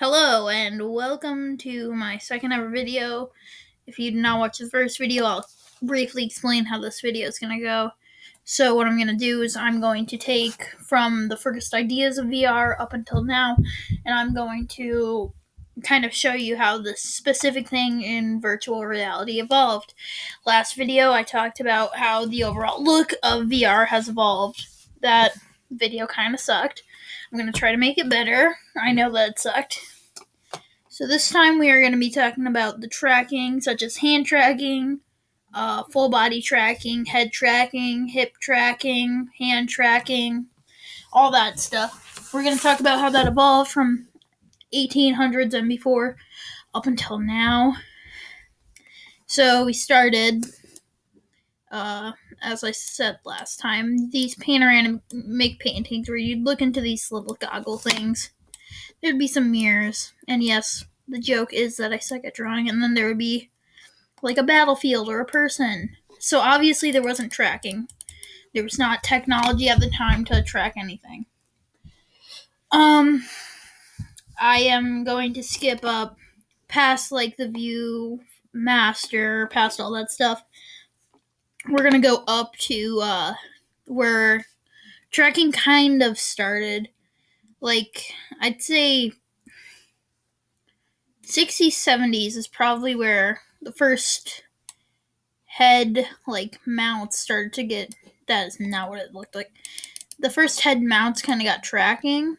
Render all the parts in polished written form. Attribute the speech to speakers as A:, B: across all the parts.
A: Hello and welcome to my second ever video. If you did not watch the first video, I'll briefly explain how this video is going to go. So what I'm going to do is I'm going to take from the first ideas of VR up until now, and I'm going to kind of show you how this specific thing in virtual reality evolved. Last video I talked about how the overall look of VR has evolved. That video kind of sucked. I'm going to try to make it better. I know that it sucked. So this time we are going to be talking about the tracking, such as hand tracking, full body tracking, head tracking, hip tracking, hand tracking, all that stuff. We're going to talk about how that evolved from 1800s and before up until now. So we started, as I said last time, these panoramic paintings where you'd look into these little goggle things. There'd be some mirrors, and yes, the joke is that I suck at drawing, and then there would be like a battlefield or a person. So obviously there wasn't tracking. There was not technology at the time to track anything. I am going to skip up past like the View Master, past all that stuff. We're gonna go up to where tracking kind of started. Like, I'd say 60s, 70s is probably where the first head like mounts started to get. That is not what it looked like. The first head mounts kind of got tracking.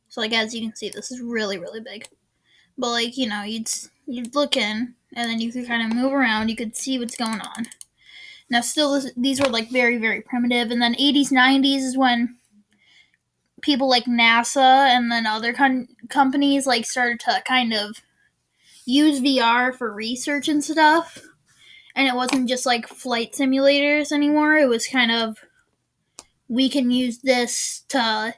A: So like, as you can see, this is really big. But like, you'd look in, and then you could kind of move around. You could see what's going on. Now, still, these were like very primitive. And then 80s, 90s is when people like NASA and then other companies like started to kind of use VR for research and stuff. And it wasn't just like flight simulators anymore. It was kind of, we can use this to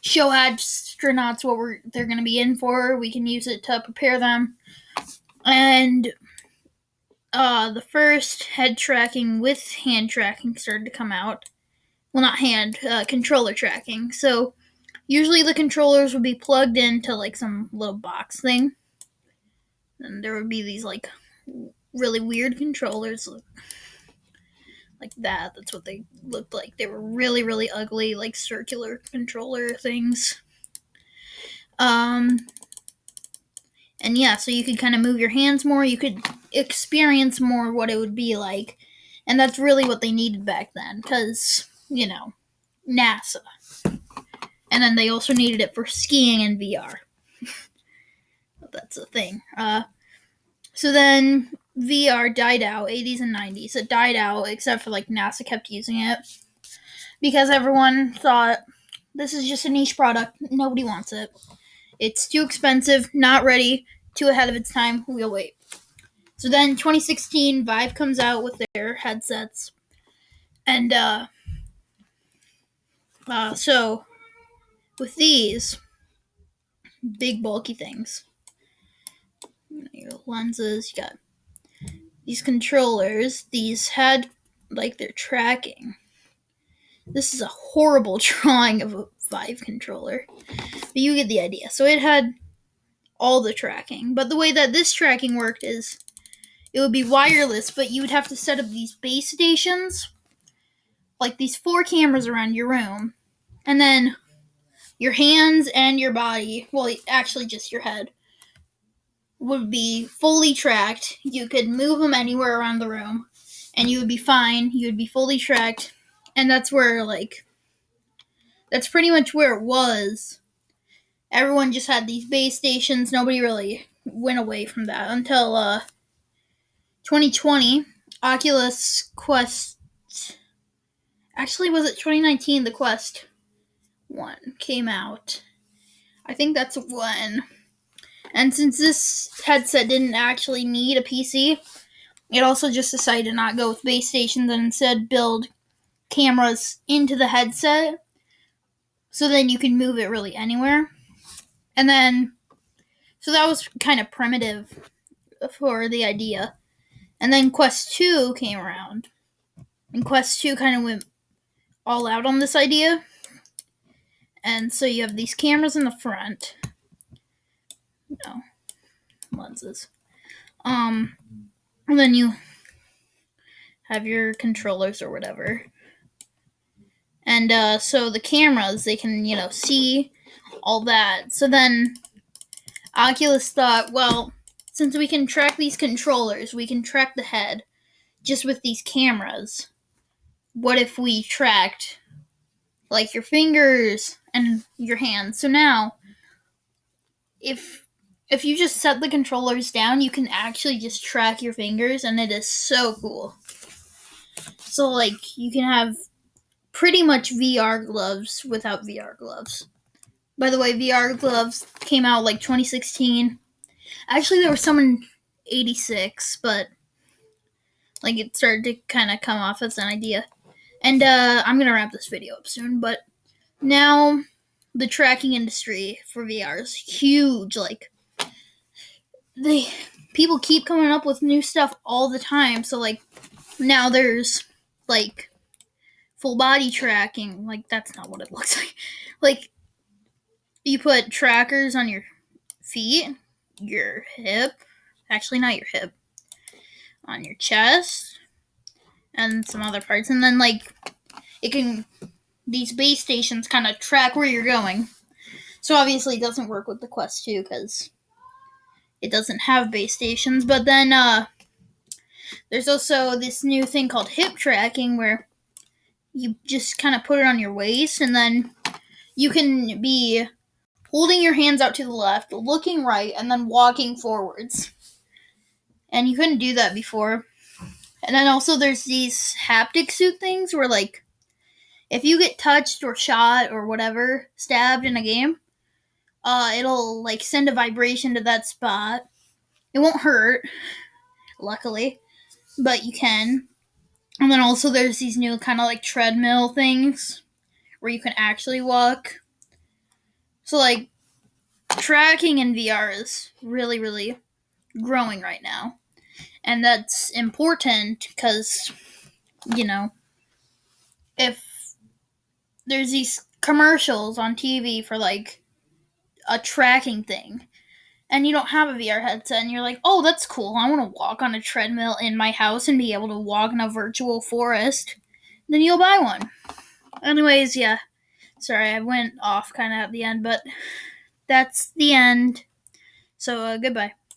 A: show astronauts what they're going to be in for. We can use it to prepare them. And the first head tracking with hand tracking started to come out. Well, not hand, controller tracking. So usually the controllers would be plugged into like some little box thing. And there would be these like really weird controllers like that. That's what they looked like. They were really ugly, like circular controller things. And yeah, so you could kind of move your hands more. You could experience more what it would be like. And that's really what they needed back then, because, NASA. And then they also needed it for skiing and VR. That's a thing. So then VR died out, 80s and 90s. It died out, except for like NASA kept using it. Because everyone thought, this is just a niche product. Nobody wants it. It's too expensive, not ready, too ahead of its time. We'll wait. So then 2016, Vive comes out with their headsets. And so with these big bulky things, your lenses, you got these controllers. These had like their tracking. This is a horrible drawing of a Vive controller, but you get the idea. So it had all the tracking, but the way that this tracking worked is it would be wireless, but you would have to set up these base stations, like these 4 cameras around your room, and then your hands and your body, well, actually just your head, would be fully tracked. You could move them anywhere around the room, and you would be fine. You would be fully tracked, and that's where, like, that's pretty much where it was. Everyone just had these base stations. Nobody really went away from that until 2020. Oculus Quest. Actually, was it 2019? The Quest 1 came out. I think that's when. And since this headset didn't actually need a PC, it also just decided to not go with base stations and instead build cameras into the headset, so then you can move it really anywhere. And then, so that was kind of primitive for the idea. And then Quest 2 came around. And Quest 2 kind of went all out on this idea. And so you have these cameras in the front. No, lenses. And then you have your controllers or whatever. And so the cameras, they can, see all that. So then Oculus thought, well, since we can track these controllers, we can track the head just with these cameras. What if we tracked like your fingers and your hands? So now if you just set the controllers down, you can actually just track your fingers, and it is so cool. So like you can have pretty much VR gloves without VR gloves. By the way, VR gloves came out like 2016. Actually, there were some in 86, but like it started to kind of come off as an idea. And I'm gonna wrap this video up soon, but now the tracking industry for VR is huge. Like people keep coming up with new stuff all the time. So like now there's like full body tracking. Like that's not what it looks like. Like you put trackers on your feet, your hip, actually not your hip, on your chest, and some other parts, and then like these base stations kind of track where you're going. So obviously it doesn't work with the Quest 2 because it doesn't have base stations. But then there's also this new thing called hip tracking where you just kind of put it on your waist, and then you can be holding your hands out to the left, looking right, and then walking forwards. And you couldn't do that before. And then also there's these haptic suit things where like if you get touched or shot or whatever, stabbed in a game, it'll like send a vibration to that spot. It won't hurt, luckily, but you can. And then also there's these new kind of like treadmill things where you can actually walk. So like tracking in VR is really, really growing right now. And that's important because, if there's these commercials on TV for like a tracking thing, and you don't have a VR headset, and you're like, oh, that's cool. I want to walk on a treadmill in my house and be able to walk in a virtual forest, then you'll buy one. Anyways, yeah. Sorry, I went off kind of at the end, but that's the end. So, goodbye.